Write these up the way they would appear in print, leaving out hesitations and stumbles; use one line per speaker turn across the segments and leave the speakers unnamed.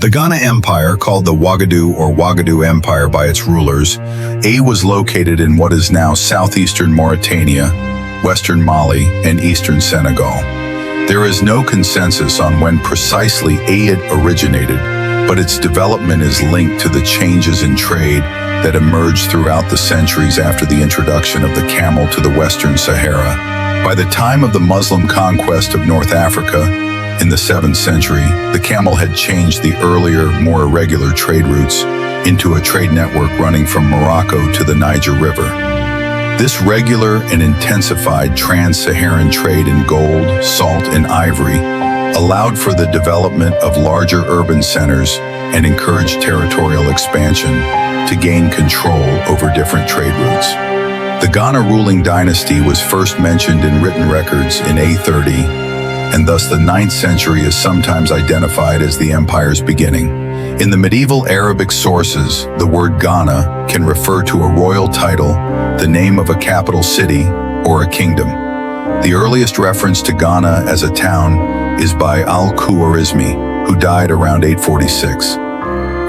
The Ghana Empire, called the Wagadu Empire by its rulers, was located in what is now southeastern Mauritania, western Mali, and eastern Senegal. There is no consensus on when precisely it originated, but its development is linked to the changes in trade that emerged throughout the centuries after the introduction of the camel to the Western Sahara. By the time of the Muslim conquest of North Africa in the 7th century, the camel had changed the earlier, more irregular trade routes into a trade network running from Morocco to the Niger River. This regular and intensified trans-Saharan trade in gold, salt, and ivory allowed for the development of larger urban centers and encouraged territorial expansion to gain control over different trade routes. The Ghana ruling dynasty was first mentioned in written records in A30, and thus the 9th century is sometimes identified as the empire's beginning. In the medieval Arabic sources, the word Ghana can refer to a royal title, the name of a capital city, or a kingdom. The earliest reference to Ghana as a town is by Al-Khwarizmi, who died around 846.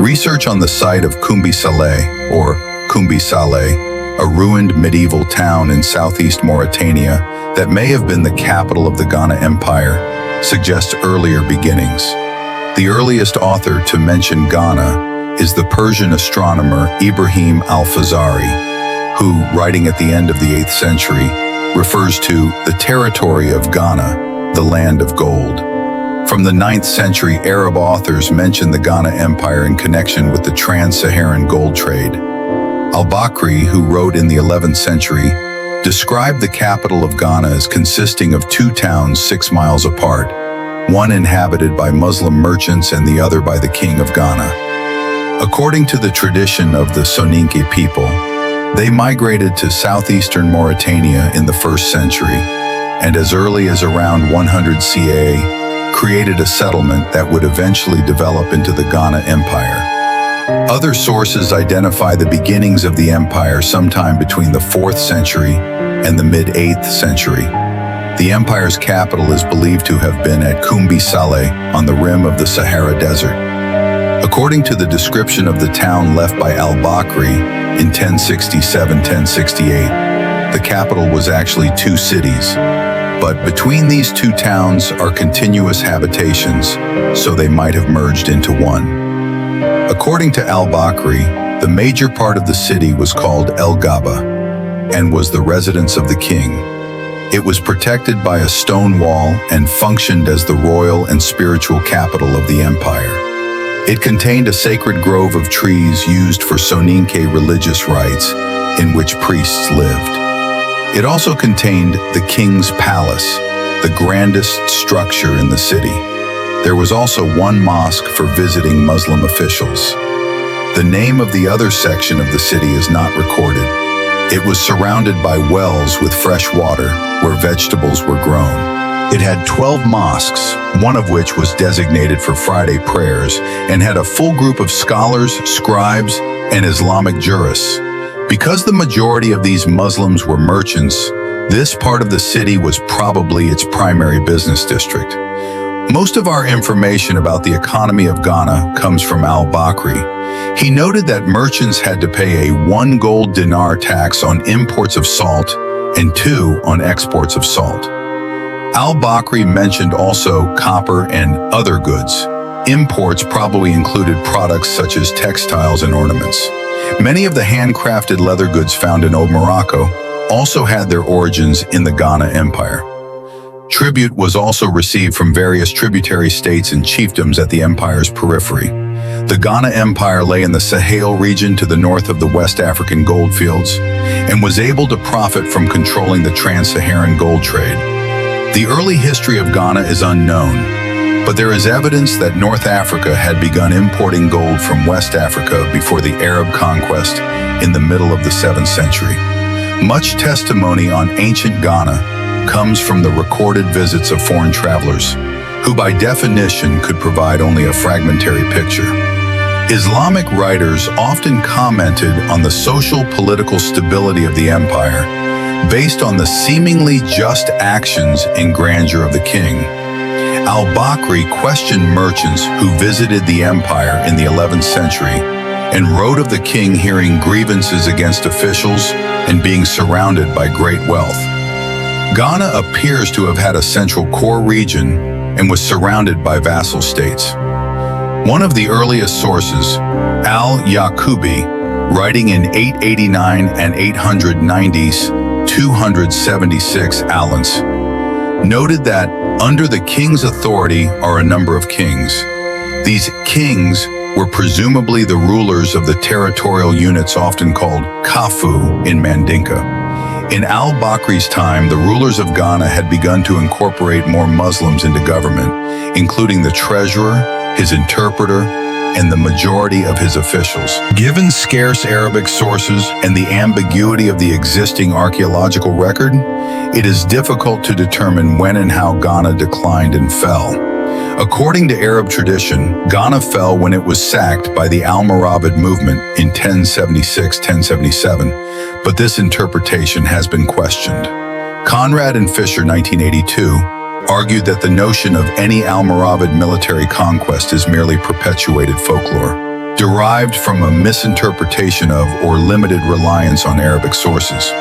Research on the site of Kumbi Saleh, or Kumbi Saleh, a ruined medieval town in southeast Mauritania that may have been the capital of the Ghana Empire, suggests earlier beginnings. The earliest author to mention Ghana is the Persian astronomer Ibrahim al-Fazari, who, writing at the end of the 8th century, refers to the territory of Ghana, the land of gold. From the 9th century, Arab authors mention the Ghana Empire in connection with the trans-Saharan gold trade. Al-Bakri, who wrote in the 11th century, described the capital of Ghana as consisting of 2 towns 6 miles apart, one inhabited by Muslim merchants and the other by the king of Ghana. According to the tradition of the Soninke people, they migrated to southeastern Mauritania in the 1st century, and as early as around 100 CA, created a settlement that would eventually develop into the Ghana Empire. Other sources identify the beginnings of the empire sometime between the 4th century and the mid-8th century. The empire's capital is believed to have been at Kumbi Saleh on the rim of the Sahara Desert. According to the description of the town left by al-Bakri in 1067-1068, the capital was actually 2 cities. But between these 2 towns are continuous habitations, so they might have merged into one. According to al-Bakri, the major part of the city was called El Gaba and was the residence of the king. It was protected by a stone wall and functioned as the royal and spiritual capital of the empire. It contained a sacred grove of trees used for Soninke religious rites in which priests lived. It also contained the king's palace, the grandest structure in the city. There was also one mosque for visiting Muslim officials. The name of the other section of the city is not recorded. It was surrounded by wells with fresh water where vegetables were grown. It had 12 mosques, one of which was designated for Friday prayers, and had a full group of scholars, scribes, and Islamic jurists. Because the majority of these Muslims were merchants, this part of the city was probably its primary business district. Most of our information about the economy of Ghana comes from al-Bakri. He noted that merchants had to pay a 1 gold dinar tax on imports of salt and 2 on exports of salt. Al-Bakri mentioned also copper and other goods. Imports probably included products such as textiles and ornaments. Many of the handcrafted leather goods found in Morocco also had their origins in the Ghana Empire. Tribute was also received from various tributary states and chiefdoms at the empire's periphery. The Ghana Empire lay in the Sahel region to the north of the West African goldfields and was able to profit from controlling the trans-Saharan gold trade. The early history of Ghana is unknown, but there is evidence that North Africa had begun importing gold from West Africa before the Arab conquest in the middle of the 7th century. Much testimony on ancient Ghana comes from the recorded visits of foreign travelers, who by definition could provide only a fragmentary picture. Islamic writers often commented on the social-political stability of the empire based on the seemingly just actions and grandeur of the king. Al-Bakri questioned merchants who visited the empire in the 11th century and wrote of the king hearing grievances against officials and being surrounded by great wealth. Ghana appears to have had a central core region and was surrounded by vassal states. One of the earliest sources, Al-Yaqubi, writing in 889 and 890s, 276 Alans, noted that under the king's authority are a number of kings. These kings were presumably the rulers of the territorial units often called Kafu in Mandinka. In al-Bakri's time, the rulers of Ghana had begun to incorporate more Muslims into government, including the treasurer, his interpreter, and the majority of his officials. Given scarce Arabic sources and the ambiguity of the existing archaeological record, it is difficult to determine when and how Ghana declined and fell. According to Arab tradition, Ghana fell when it was sacked by the Almoravid movement in 1076-1077, but this interpretation has been questioned. Conrad and Fisher, 1982, argued that the notion of any Almoravid military conquest is merely perpetuated folklore, derived from a misinterpretation of or limited reliance on Arabic sources.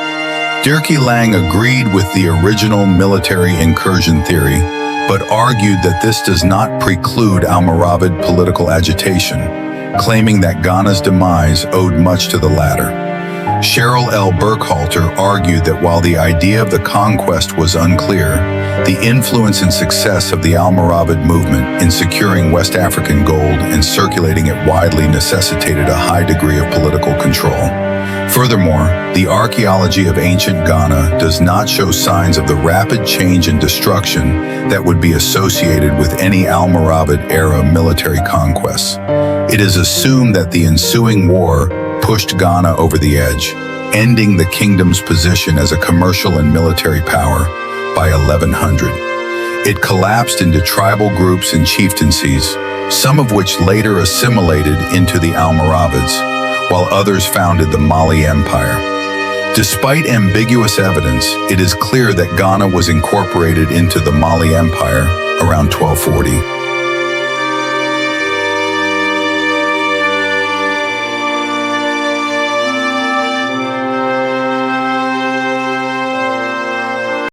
Dirkie Lang agreed with the original military incursion theory, but argued that this does not preclude Almoravid political agitation, claiming that Ghana's demise owed much to the latter. Cheryl L. Burkhalter argued that while the idea of the conquest was unclear, the influence and success of the Almoravid movement in securing West African gold and circulating it widely necessitated a high degree of political control. Furthermore, the archaeology of ancient Ghana does not show signs of the rapid change and destruction that would be associated with any Almoravid-era military conquests. It is assumed that the ensuing war pushed Ghana over the edge, ending the kingdom's position as a commercial and military power by 1100. It collapsed into tribal groups and chieftaincies, some of which later assimilated into the Almoravids, while others founded the Mali Empire. Despite ambiguous evidence, it is clear that Ghana was incorporated into the Mali Empire around 1240.